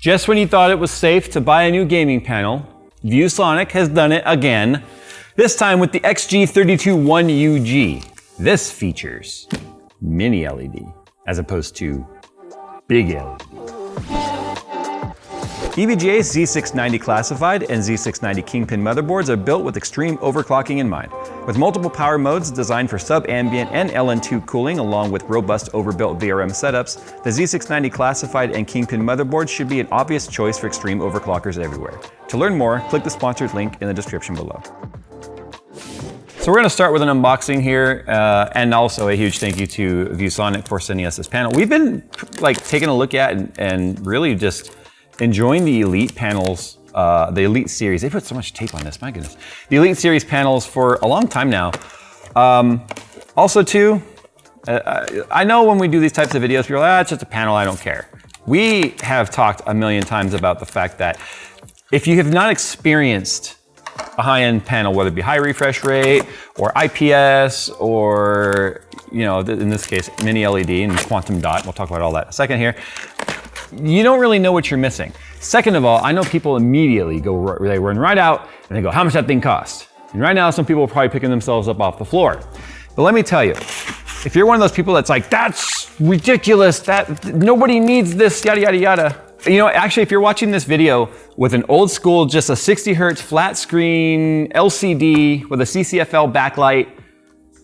Just when you thought it was safe to buy a new gaming panel, ViewSonic has done it again, this time with the XG321UG. This features mini LED as opposed to big LED. EVGA's Z690 classified and Z690 Kingpin motherboards are built with extreme overclocking in mind. With multiple power modes designed for sub-ambient and LN2 cooling along with robust overbuilt VRM setups, the Z690 classified and Kingpin motherboards should be an obvious choice for extreme overclockers everywhere. To learn more, click the sponsored link in the description below. So we're gonna start with an unboxing here, and also a huge thank you to ViewSonic for sending us this panel. We've been taking a look at and really just enjoying the Elite panels, the Elite series. They put so much tape on this, my goodness. The Elite series panels for a long time now. Also too, I know when we do these types of videos, people are like, it's just a panel, I don't care. We have talked a million times about the fact that if you have not experienced a high-end panel, whether it be high refresh rate or IPS or, you know, in this case, mini LED and quantum dot, we'll talk about all that in a second here, you don't really know what you're missing. Second of all, I know people immediately they run right out and they go, how much that thing cost? And right now, some people are probably picking themselves up off the floor. But let me tell you, if you're one of those people that's like, that's ridiculous, that nobody needs this, yada, yada, yada. You know, actually, if you're watching this video with an old school, just a 60 hertz flat screen LCD with a CCFL backlight,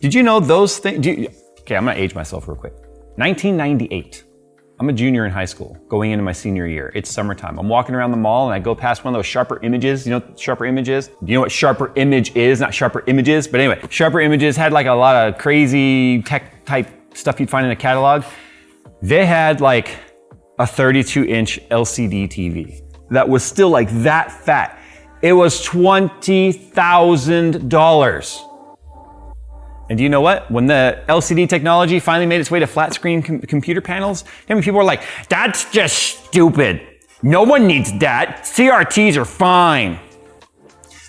did you know those things? Okay, I'm gonna age myself real quick. 1998. I'm a junior in high school, going into my senior year. It's summertime. I'm walking around the mall and I go past one of those Sharper Images. You know what Sharper Image is? You know what Sharper Image is? Not Sharper Images, but anyway, Sharper Images had like a lot of crazy tech type stuff you'd find in a catalog. They had like a 32-inch LCD TV that was still like that fat. It was $20,000. And do you know what? When the LCD technology finally made its way to flat screen computer panels, how many people were like, that's just stupid. No one needs that. CRTs are fine.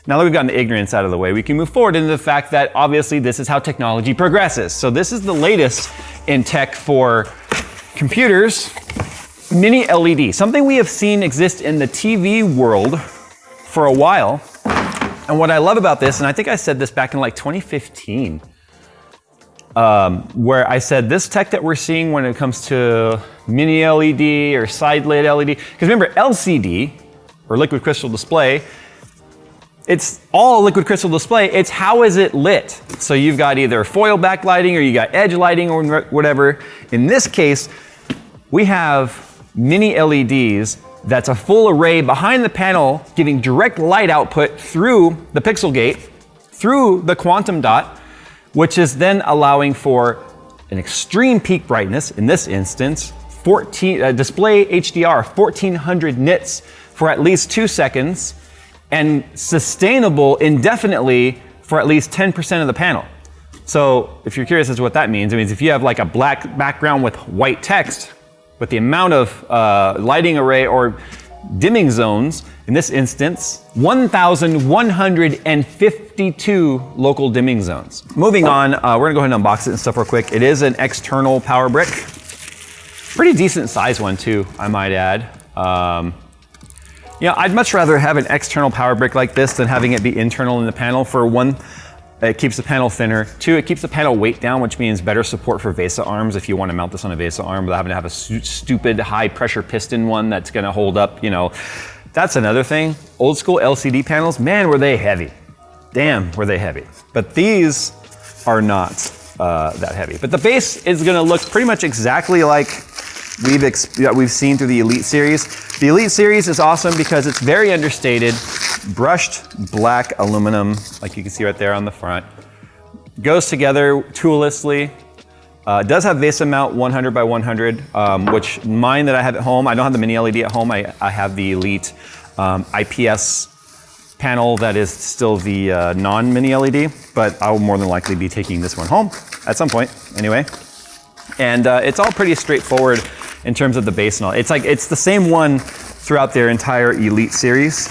Now that we've gotten the ignorance out of the way, we can move forward into the fact that obviously this is how technology progresses. So this is the latest in tech for computers, mini LED, something we have seen exist in the TV world for a while. And what I love about this, and I think I said this back in like 2015, where I said this tech that we're seeing when it comes to mini LED or side lit LED, because remember LCD or liquid crystal display, it's all liquid crystal display, it's how is it lit? So you've got either foil backlighting or you got edge lighting or whatever. In this case, we have mini LEDs that's a full array behind the panel giving direct light output through the pixel gate, through the quantum dot, which is then allowing for an extreme peak brightness, in this instance, display HDR, 1400 nits for at least 2 seconds, and sustainable indefinitely for at least 10% of the panel. So if you're curious as to what that means, it means if you have like a black background with white text, with the amount of lighting array or dimming zones, in this instance, 1,152 local dimming zones. Moving on, we're gonna go ahead and unbox it and stuff real quick. It is an external power brick. Pretty decent size one too, I might add. You know, I'd much rather have an external power brick like this than having it be internal in the panel. For one, it keeps the panel thinner. Two, it keeps the panel weight down, which means better support for VESA arms if you want to mount this on a VESA arm without having to have a stupid high pressure piston one that's gonna hold up, you know. That's another thing. Old school LCD panels, man, were they heavy. Damn, were they heavy. But these are not that heavy. But the base is gonna look pretty much exactly like we've seen through the Elite series. The Elite series is awesome because it's very understated, brushed black aluminum, like you can see right there on the front. Goes together toollessly. It does have VESA mount 100 by 100, which mine that I have at home, I don't have the mini LED at home, I have the Elite IPS panel that is still the non-mini LED, but I will more than likely be taking this one home at some point anyway. And it's all pretty straightforward in terms of the base and all. It's the same one throughout their entire Elite series,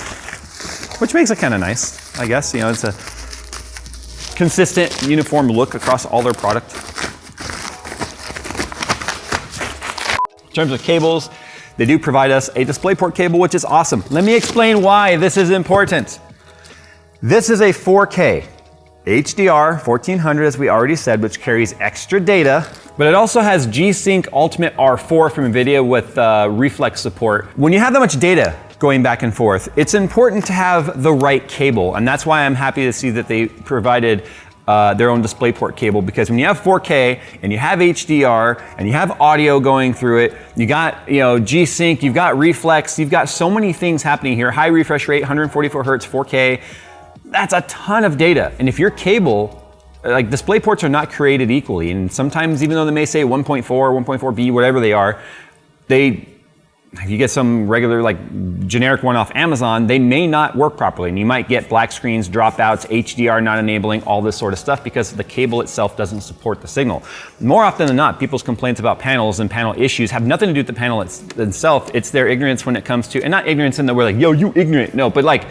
which makes it kind of nice, I guess. You know, it's a consistent, uniform look across all their product. In terms of cables, They do provide us a DisplayPort cable, which is awesome. Let me explain why this is important. This is a 4K HDR 1400, as we already said, which carries extra data, but it also has G-Sync Ultimate R4 from NVIDIA with reflex support. When you have that much data going back and forth, it's important to have the right cable, and that's why I'm happy to see that they provided their own DisplayPort cable, because when you have 4K and you have HDR and you have audio going through it, you got G-Sync, you've got reflex, you've got so many things happening here. High refresh rate, 144 hertz, 4K. That's a ton of data. And if your cable, like DisplayPorts are not created equally, and sometimes even though they may say 1.4, 1.4B, whatever they are, if you get some regular, like generic one off Amazon, they may not work properly, and you might get black screens, dropouts, HDR not enabling, all this sort of stuff because the cable itself doesn't support the signal. More often than not, people's complaints about panels and panel issues have nothing to do with the panel itself. It's their ignorance when it comes to, and not ignorance in that we're like, yo, you ignorant, no, but like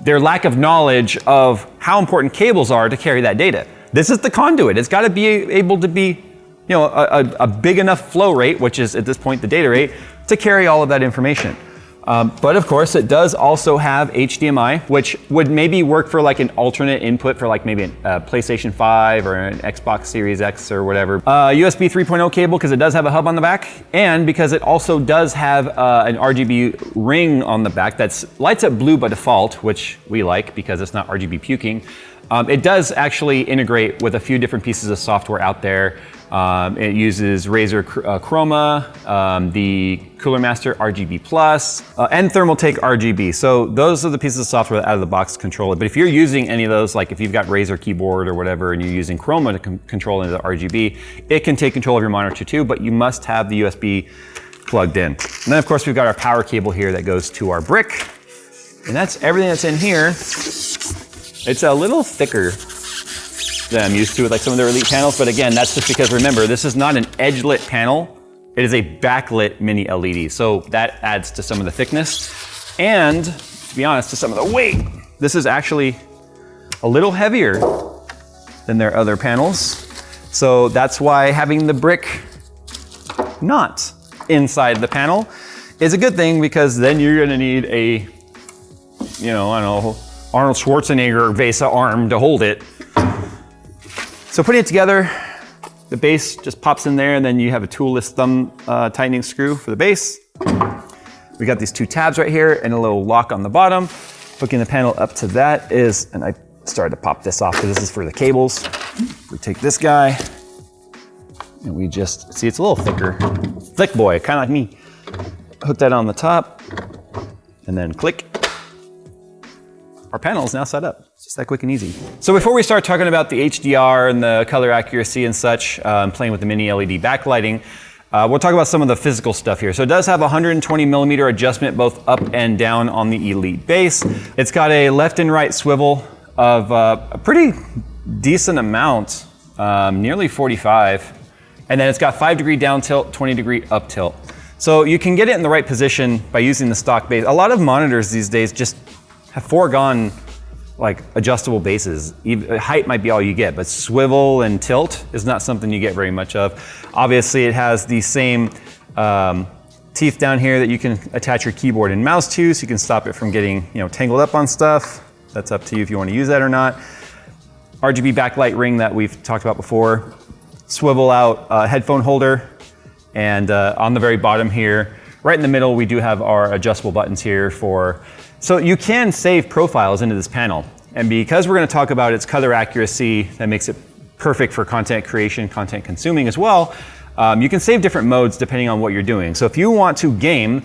their lack of knowledge of how important cables are to carry that data. This is the conduit. It's got to be able to be, a big enough flow rate, which is at this point the data rate, to carry all of that information. But of course, it does also have HDMI, which would maybe work for like an alternate input for like maybe a PlayStation 5 or an Xbox Series X or whatever. USB 3.0 cable, because it does have a hub on the back, and because it also does have an RGB ring on the back that lights up blue by default, which we like because it's not RGB puking. It does actually integrate with a few different pieces of software out there. It uses Razer Chroma, the Cooler Master RGB Plus, and Thermaltake RGB. So those are the pieces of software that out of the box control it. But if you're using any of those, like if you've got Razer keyboard or whatever, and you're using Chroma to control into the RGB, it can take control of your monitor too, but you must have the USB plugged in. And then of course we've got our power cable here that goes to our brick. And that's everything that's in here. It's a little thicker than I'm used to with like some of their Elite panels, but again, that's just because remember, this is not an edge-lit panel, it is a backlit mini LED, so that adds to some of the thickness, and to be honest, to some of the weight. This is actually a little heavier than their other panels, so that's why having the brick not inside the panel is a good thing, because then you're gonna need a, I don't know, Arnold Schwarzenegger VESA arm to hold it. So putting it together, the base just pops in there, and then you have a toolless thumb tightening screw for the base. We got these two tabs right here and a little lock on the bottom. Hooking the panel up to that is, and I started to pop this off because this is for the cables. We take this guy, and we just, see it's a little thicker. Thick boy, kind of like me. Hook that on the top, and then click. Our panel is now set up. It's just that quick and easy. So before we start talking about the HDR and the color accuracy and such, playing with the mini LED backlighting, we'll talk about some of the physical stuff here. So it does have 120 millimeter adjustment both up and down on the Elite base. It's got a left and right swivel of a pretty decent amount, nearly 45. And then it's got 5-degree down tilt, 20-degree up tilt. So you can get it in the right position by using the stock base. A lot of monitors these days just have foregone like adjustable bases. Height might be all you get, but swivel and tilt is not something you get very much of. Obviously it has the same teeth down here that you can attach your keyboard and mouse to, so you can stop it from getting tangled up on stuff. That's up to you if you want to use that or not. RGB backlight ring that we've talked about before. Swivel out headphone holder, and on the very bottom here, right in the middle, we do have our adjustable buttons here for, so you can save profiles into this panel. And because we're going to talk about its color accuracy, that makes it perfect for content creation, content consuming as well, you can save different modes depending on what you're doing. So if you want to game,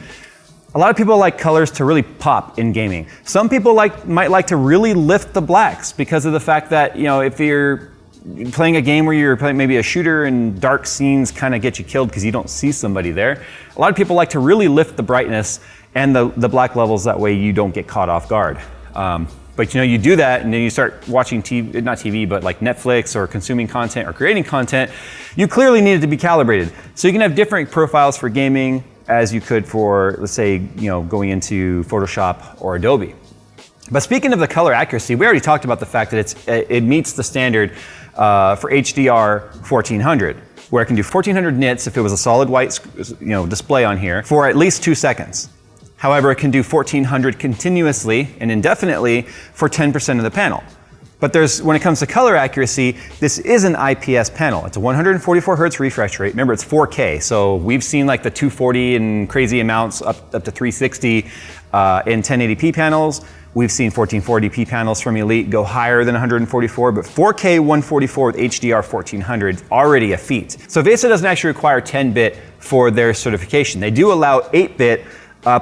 a lot of people like colors to really pop in gaming. Some people might like to really lift the blacks because of the fact that, if you're playing a game where you're playing maybe a shooter and dark scenes kind of get you killed because you don't see somebody there. A lot of people like to really lift the brightness and the black levels, that way you don't get caught off guard. But you do that, and then you start watching TV, not TV, but like Netflix or consuming content or creating content, you clearly need it to be calibrated. So you can have different profiles for gaming as you could for, let's say, going into Photoshop or Adobe. But speaking of the color accuracy, we already talked about the fact that it meets the standard for HDR 1400. where it can do 1400 nits if it was a solid white display on here for at least 2 seconds. However, it can do 1400 continuously and indefinitely for 10% of the panel. But when it comes to color accuracy, this is an IPS panel. It's a 144 hertz refresh rate. Remember, it's 4K, so we've seen like the 240 and crazy amounts up to 360 in 1080p panels. We've seen 1440p panels from Elite go higher than 144, but 4K 144 with HDR 1400 is already a feat. So VESA doesn't actually require 10-bit for their certification. They do allow 8-bit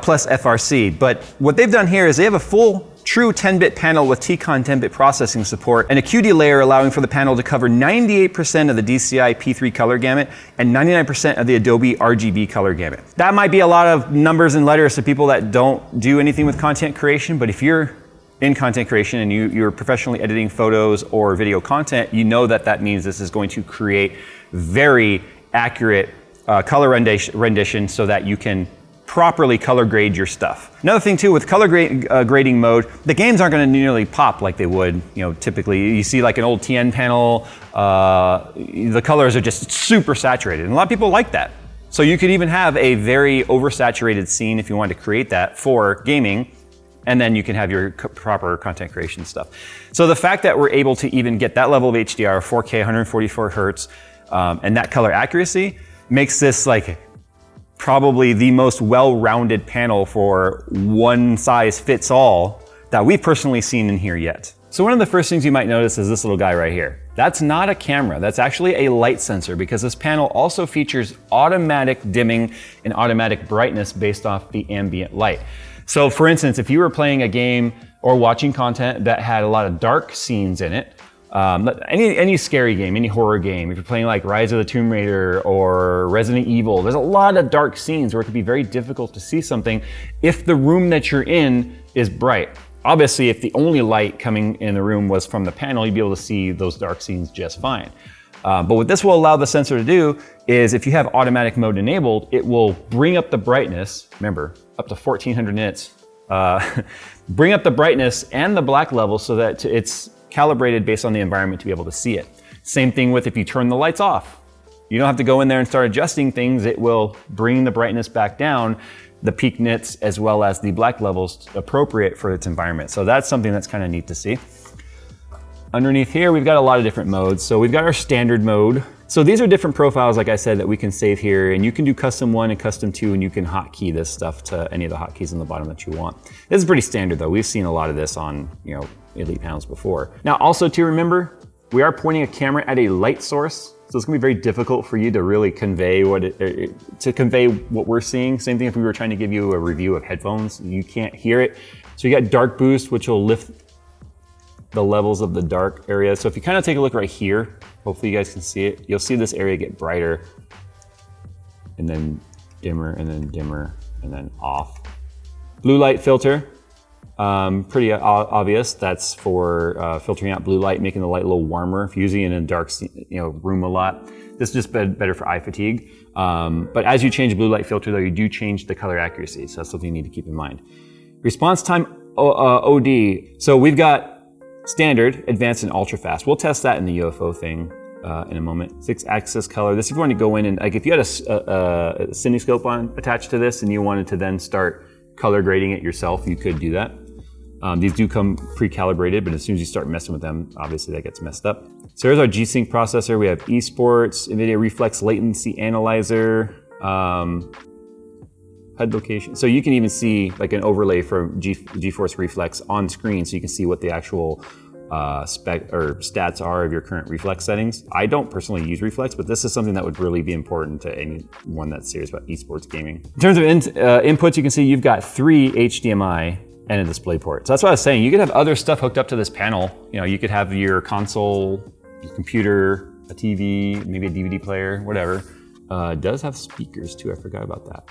plus FRC, but what they've done here is they have a full true 10-bit panel with Tcon 10-bit processing support and a QD layer allowing for the panel to cover 98% of the DCI P3 color gamut and 99% of the Adobe RGB color gamut. That might be a lot of numbers and letters to people that don't do anything with content creation, but if you're in content creation and you're professionally editing photos or video content, you know that means this is going to create very accurate color rendition so that you can properly color grade your stuff. Another thing too, with color grading mode, the games aren't going to nearly pop like they would, typically. You see like an old TN panel, the colors are just super saturated, and a lot of people like that. So you could even have a very oversaturated scene if you wanted to create that for gaming, and then you can have your proper content creation stuff. So the fact that we're able to even get that level of HDR, 4K, 144 hertz, and that color accuracy makes this like probably the most well-rounded panel for one size fits all that we've personally seen in here yet. So one of the first things you might notice is this little guy right here. That's not a camera, that's actually a light sensor, because this panel also features automatic dimming and automatic brightness based off the ambient light. So for instance, if you were playing a game or watching content that had a lot of dark scenes in it, any scary game, any horror game, if you're playing like Rise of the Tomb Raider or Resident Evil, there's a lot of dark scenes where it can be very difficult to see something if the room that you're in is bright. Obviously, if the only light coming in the room was from the panel, you'd be able to see those dark scenes just fine. But what this will allow the sensor to do is if you have automatic mode enabled, it will bring up the brightness, remember, up to 1400 nits, bring up the brightness and the black level so that it's calibrated based on the environment to be able to see it. Same thing with if you turn the lights off. You don't have to go in there and start adjusting things. It will bring the brightness back down, the peak nits as well as the black levels appropriate for its environment. So that's something that's kind of neat to see. Underneath here, we've got a lot of different modes. So we've got our standard mode. So these are different profiles, like I said, that we can save here, and you can do custom 1 and custom 2, and you can hotkey this stuff to any of the hotkeys on the bottom that you want. This is pretty standard though. We've seen a lot of this on, Elite panels before. Now also to remember, we are pointing a camera at a light source, so it's gonna be very difficult for you to really convey what we're seeing. Same thing if we were trying to give you a review of headphones, you can't hear it. So you got dark boost, which will lift the levels of the dark area. So if you kind of take a look right here, hopefully you guys can see it, you'll see this area get brighter and then dimmer and then dimmer and then off. Blue light filter, pretty obvious. That's for filtering out blue light, making the light a little warmer. If you're using it in a dark room a lot, this is just better for eye fatigue. But as you change blue light filter though, you do change the color accuracy. So that's something you need to keep in mind. Response time OD. So we've got standard, advanced, and ultra fast. We'll test that in the UFO thing in a moment. 6-axis color. This if you want to go in and like if you had a cinescope attached to this and you wanted to then start color grading it yourself, you could do that. These do come pre-calibrated, but as soon as you start messing with them, obviously that gets messed up. So here's our G-Sync processor. We have eSports, NVIDIA Reflex Latency Analyzer, HUD location. So you can even see like an overlay for GeForce Reflex on screen, so you can see what the actual spec or stats are of your current Reflex settings. I don't personally use Reflex, but this is something that would really be important to anyone that's serious about esports gaming. In terms of inputs, you can see you've got 3 HDMI and a DisplayPort. So that's what I was saying. You could have other stuff hooked up to this panel. You could have your console, your computer, a TV, maybe a DVD player, whatever. It does have speakers too, I forgot about that.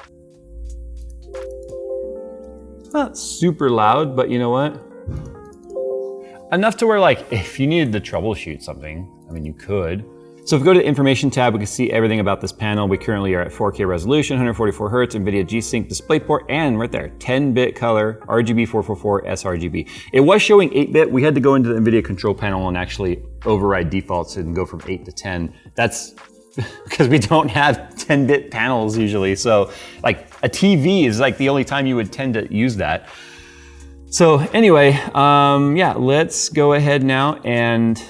It's not super loud, but you know what? Enough to where like, if you needed to troubleshoot something, I mean, you could. So if we go to the information tab, we can see everything about this panel. We currently are at 4K resolution, 144 hertz, NVIDIA G-Sync DisplayPort, and right there, 10-bit color, RGB 444 sRGB. It was showing 8-bit. We had to go into the NVIDIA control panel and actually override defaults and go from 8 to 10. That's because we don't have 10-bit panels usually. So like a TV is like the only time you would tend to use that. So anyway, yeah, let's go ahead now and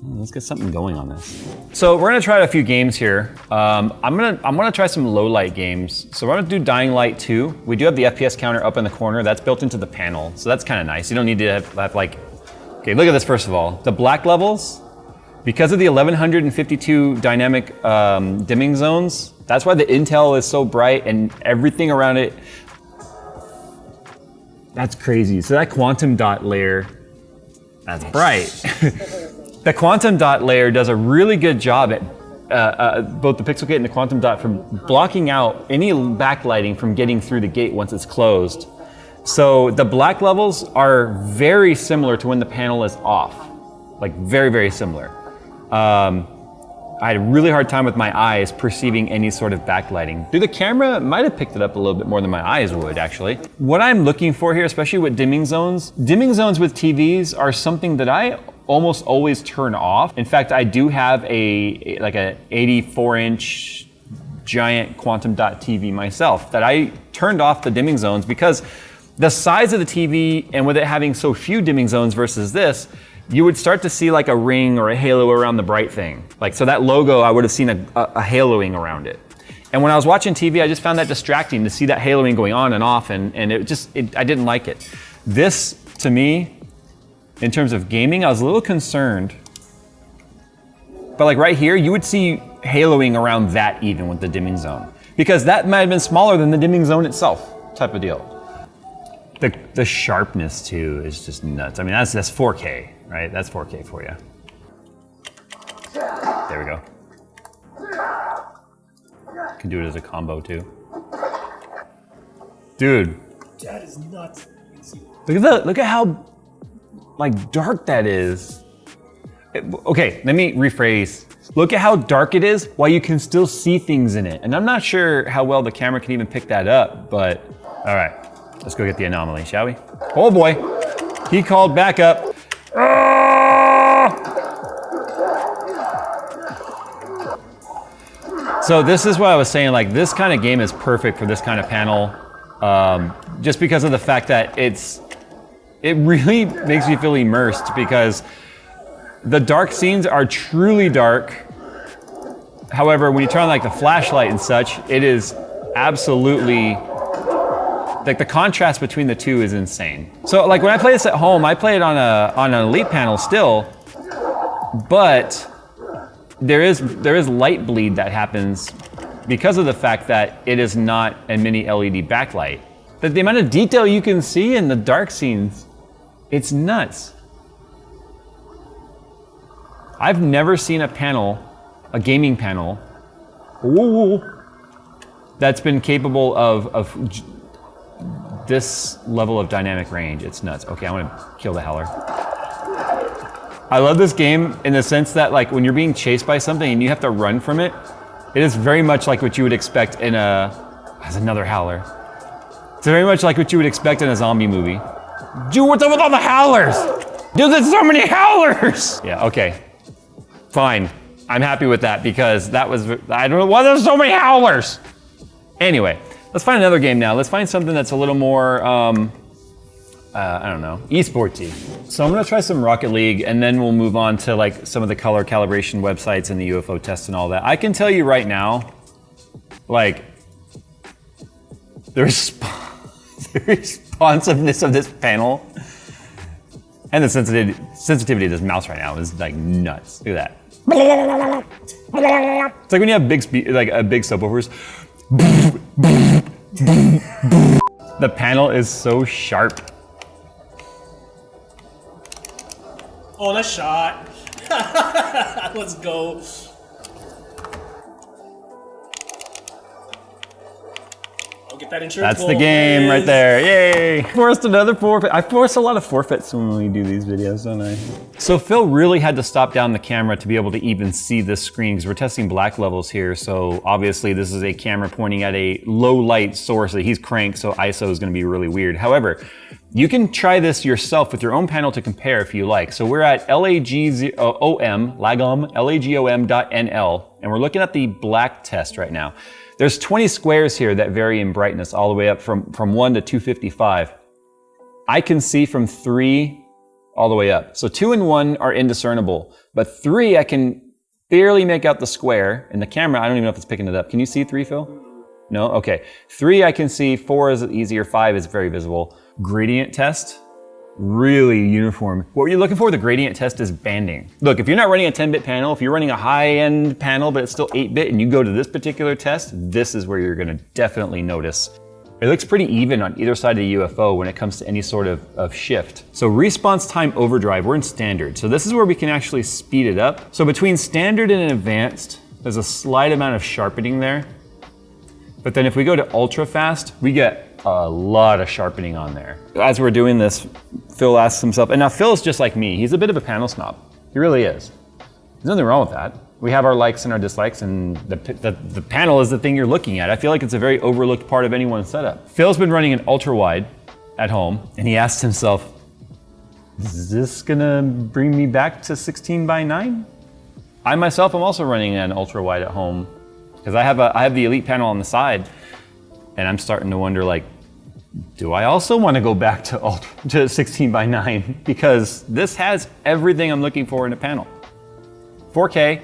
let's get something going on this. So we're gonna try a few games here. I'm gonna try some low light games. So we're gonna do Dying Light 2. We do have the FPS counter up in the corner. That's built into the panel, so that's kind of nice. You don't need to have like, okay, look at this first of all. The black levels, because of the 1152 dynamic dimming zones, that's why the Intel is so bright and everything around it. That's crazy. So that quantum dot layer, that's bright. The quantum dot layer does a really good job at both the pixel gate and the quantum dot from blocking out any backlighting from getting through the gate once it's closed. So the black levels are very similar to when the panel is off, like very, very similar. I had a really hard time with my eyes perceiving any sort of backlighting. The camera might have picked it up a little bit more than my eyes would, actually. What I'm looking for here, especially with dimming zones with TVs are something that I almost always turn off. In fact, I do have a 84-inch giant quantum dot TV myself that I turned off the dimming zones because the size of the TV and with it having so few dimming zones versus this, you would start to see like a ring or a halo around the bright thing. Like, so that logo, I would have seen a haloing around it. And when I was watching TV, I just found that distracting to see that haloing going on and off, and I didn't like it. This, to me, in terms of gaming, I was a little concerned. But like right here, you would see haloing around that even with the dimming zone. Because that might have been smaller than the dimming zone itself, type of deal. The sharpness too is just nuts. I mean, that's 4K, right? That's 4K for you. There we go. Can do it as a combo too. Dude. That is nuts. Look at how like dark that is. Okay, let me rephrase. Look at how dark it is while you can still see things in it. And I'm not sure how well the camera can even pick that up, but all right. Let's go get the anomaly, shall we? Oh boy, he called back up. So this is what I was saying, like this kind of game is perfect for this kind of panel, just because of the fact that it really makes you feel immersed because the dark scenes are truly dark. However, when you turn on like the flashlight and such, it is absolutely, like the contrast between the two is insane. So like when I play this at home, I play it on an Elite panel still, but there is light bleed that happens because of the fact that it is not a mini LED backlight. The amount of detail you can see in the dark scenes, it's nuts. I've never seen a panel, a gaming panel, that's been capable of this level of dynamic range. It's nuts. Okay, I'm gonna kill the howler. I love this game in the sense that like when you're being chased by something and you have to run from it, it is very much like what you would expect in there's another howler. It's very much like what you would expect in a zombie movie. Dude, what's up with all the howlers? Dude, there's so many howlers! Yeah, okay. Fine. I'm happy with that because that was, I don't know why there's so many howlers! Anyway. Let's find another game now. Let's find something that's a little more, I don't know, esportsy. So I'm gonna try some Rocket League and then we'll move on to like some of the color calibration websites and the UFO tests and all that. I can tell you right now, like, the responsiveness of this panel and the sensitivity of this mouse right now is like nuts. Look at that. It's like when you have big big subwoofers. The panel is so sharp. Oh, nice shot. Let's go. I'll get that insurance. That's the game right there. Yay! Forced another forfeit. I force a lot of forfeits when we do these videos, don't I? So Phil really had to stop down the camera to be able to even see this screen because we're testing black levels here. So obviously this is a camera pointing at a low light source that he's cranked, so ISO is gonna be really weird. However, you can try this yourself with your own panel to compare if you like. So we're at lagom.nl, And we're looking at the black test right now. There's 20 squares here that vary in brightness all the way up from 1 to 255. I can see from 3 all the way up. So 2 and 1 are indiscernible, but 3 I can barely make out the square. In the camera, I don't even know if it's picking it up. Can you see 3, Phil? No? Okay. 3 I can see, 4 is easier, 5 is very visible. Gradient test, really uniform. What you're looking for, the gradient test, is banding. Look, if you're not running a 10-bit panel, if you're running a high-end panel, but it's still 8-bit, and you go to this particular test, this is where you're gonna definitely notice. It looks pretty even on either side of the UFO when it comes to any sort of shift. So response time overdrive, we're in standard. So this is where we can actually speed it up. So between standard and advanced, there's a slight amount of sharpening there. But then if we go to ultra fast, we get a lot of sharpening on there. As we're doing this, Phil asks himself, and now Phil's just like me, he's a bit of a panel snob. He really is. There's nothing wrong with that. We have our likes and our dislikes, and the panel is the thing you're looking at. I feel like it's a very overlooked part of anyone's setup. Phil's been running an ultra wide at home, and he asked himself, is this gonna bring me back to 16:9? I myself am also running an ultra wide at home, because I have the Elite panel on the side, and I'm starting to wonder, like, do I also want to go back to 16:9? Because this has everything I'm looking for in a panel. 4K,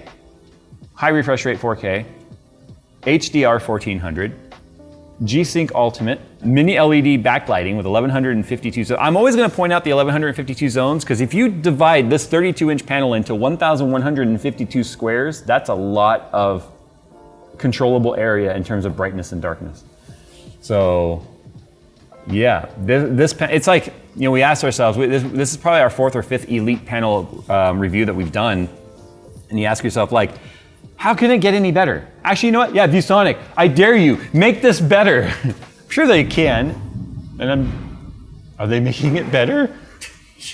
high refresh rate 4K, HDR 1400, G-Sync Ultimate, mini LED backlighting with 1152 zones. I'm always going to point out the 1152 zones, because if you divide this 32-inch panel into 1152 squares, that's a lot of controllable area in terms of brightness and darkness. So yeah, it's like, you know, we asked ourselves, this is probably our 4th or 5th Elite panel review that we've done. And you ask yourself, like, how can it get any better? Actually, you know what? Yeah, ViewSonic, I dare you, make this better. I'm sure they can. And are they making it better?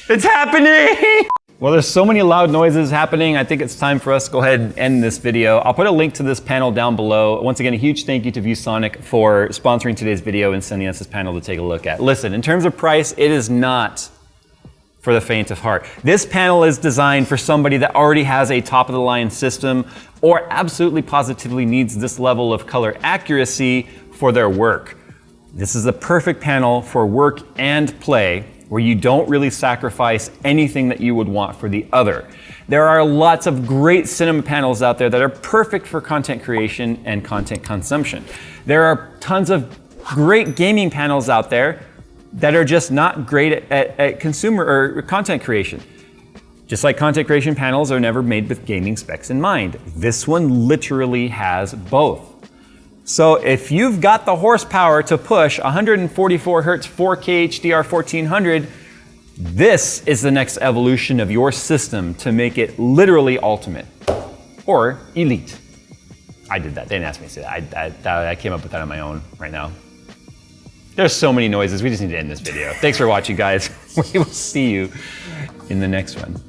It's happening! Well, there's so many loud noises happening. I think it's time for us to go ahead and end this video. I'll put a link to this panel down below. Once again, a huge thank you to ViewSonic for sponsoring today's video and sending us this panel to take a look at. Listen, in terms of price, it is not for the faint of heart. This panel is designed for somebody that already has a top-of-the-line system or absolutely positively needs this level of color accuracy for their work. This is the perfect panel for work and play, where you don't really sacrifice anything that you would want for the other. There are lots of great cinema panels out there that are perfect for content creation and content consumption. There are tons of great gaming panels out there that are just not great at consumer or content creation. Just like content creation panels are never made with gaming specs in mind. This one literally has both. So if you've got the horsepower to push 144 Hz 4K HDR 1400, this is the next evolution of your system to make it literally ultimate or elite. I did that, they didn't ask me to say that. I came up with that on my own right now. There's so many noises, we just need to end this video. Thanks for watching, guys. We will see you in the next one.